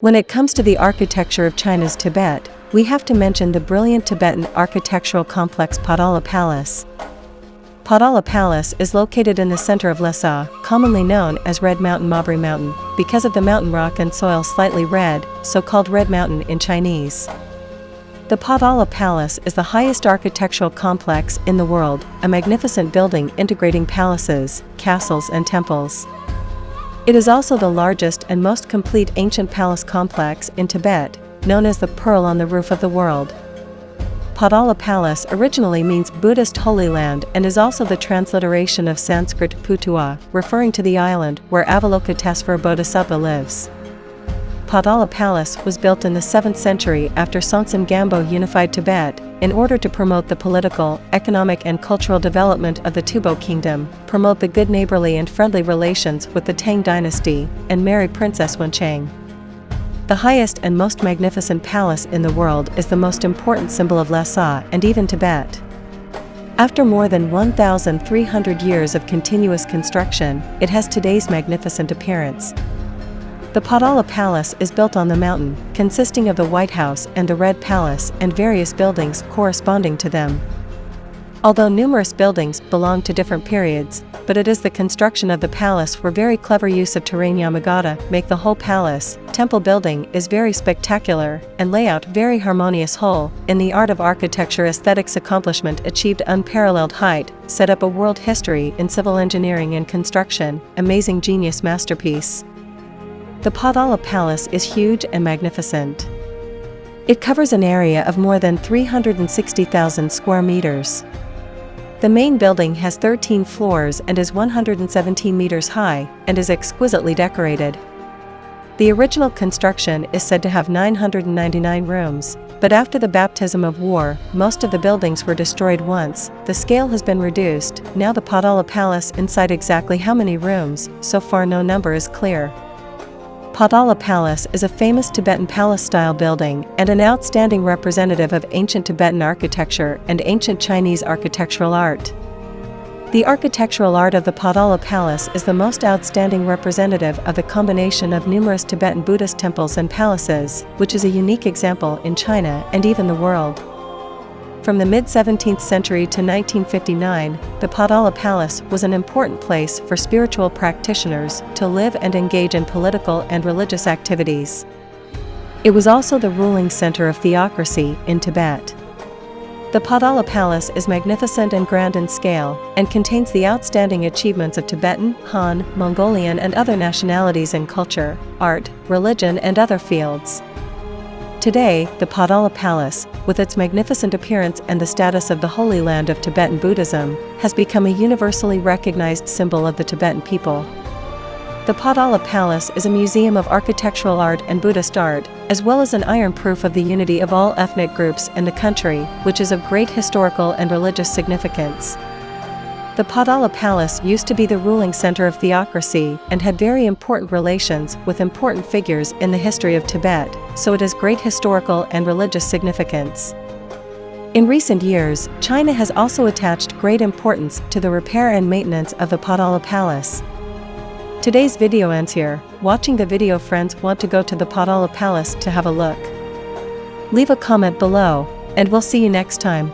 When it comes to the architecture of China's Tibet, we have to mention the brilliant Tibetan architectural complex Potala Palace. Potala Palace is located in the center of Lhasa, commonly known as Red Mountain Mabri Mountain, because of the mountain rock and soil slightly red, so called Red Mountain in Chinese. The Potala Palace is the highest architectural complex in the world, a magnificent building integrating palaces, castles and temples. It is also the largest and most complete ancient palace complex in Tibet, known as the Pearl on the Roof of the World. Potala Palace originally means Buddhist Holy Land and is also the transliteration of Sanskrit Putua, referring to the island where Avalokitesvara Bodhisattva lives. Potala Palace was built in the 7th century after Songtsen Gampo unified Tibet, in order to promote the political, economic and cultural development of the Tubo Kingdom, promote the good neighborly and friendly relations with the Tang dynasty, and marry Princess Wenchang. The highest and most magnificent palace in the world is the most important symbol of Lhasa and even Tibet. After more than 1,300 years of continuous construction, it has today's magnificent appearance. The Potala Palace is built on the mountain, consisting of the White House and the Red Palace and various buildings corresponding to them. Although numerous buildings belong to different periods, but it is the construction of the palace where very clever use of terrain Yamagata make the whole palace, temple building is very spectacular, and layout very harmonious whole, in the art of architecture aesthetics accomplishment achieved unparalleled height, set up a world history in civil engineering and construction, amazing genius masterpiece. The Potala Palace is huge and magnificent. It covers an area of more than 360,000 square meters. The main building has 13 floors and is 117 meters high, and is exquisitely decorated. The original construction is said to have 999 rooms, but after the baptism of war, most of the buildings were destroyed once. The scale has been reduced. Now the Potala Palace inside exactly how many rooms, so far no number is clear. Potala Palace is a famous Tibetan palace-style building and an outstanding representative of ancient Tibetan architecture and ancient Chinese architectural art. The architectural art of the Potala Palace is the most outstanding representative of the combination of numerous Tibetan Buddhist temples and palaces, which is a unique example in China and even the world. From the mid-17th century to 1959, the Potala Palace was an important place for spiritual practitioners to live and engage in political and religious activities. It was also the ruling center of theocracy in Tibet. The Potala Palace is magnificent and grand in scale, and contains the outstanding achievements of Tibetan, Han, Mongolian and other nationalities in culture, art, religion and other fields. Today, the Potala Palace, with its magnificent appearance and the status of the Holy Land of Tibetan Buddhism, has become a universally recognized symbol of the Tibetan people. The Potala Palace is a museum of architectural art and Buddhist art, as well as an iron proof of the unity of all ethnic groups in the country, which is of great historical and religious significance. The Potala Palace used to be the ruling center of theocracy and had very important relations with important figures in the history of Tibet, so it has great historical and religious significance. In recent years, China has also attached great importance to the repair and maintenance of the Potala Palace. Today's video ends here. Watching the video, friends want to go to the Potala Palace to have a look. Leave a comment below, and we'll see you next time.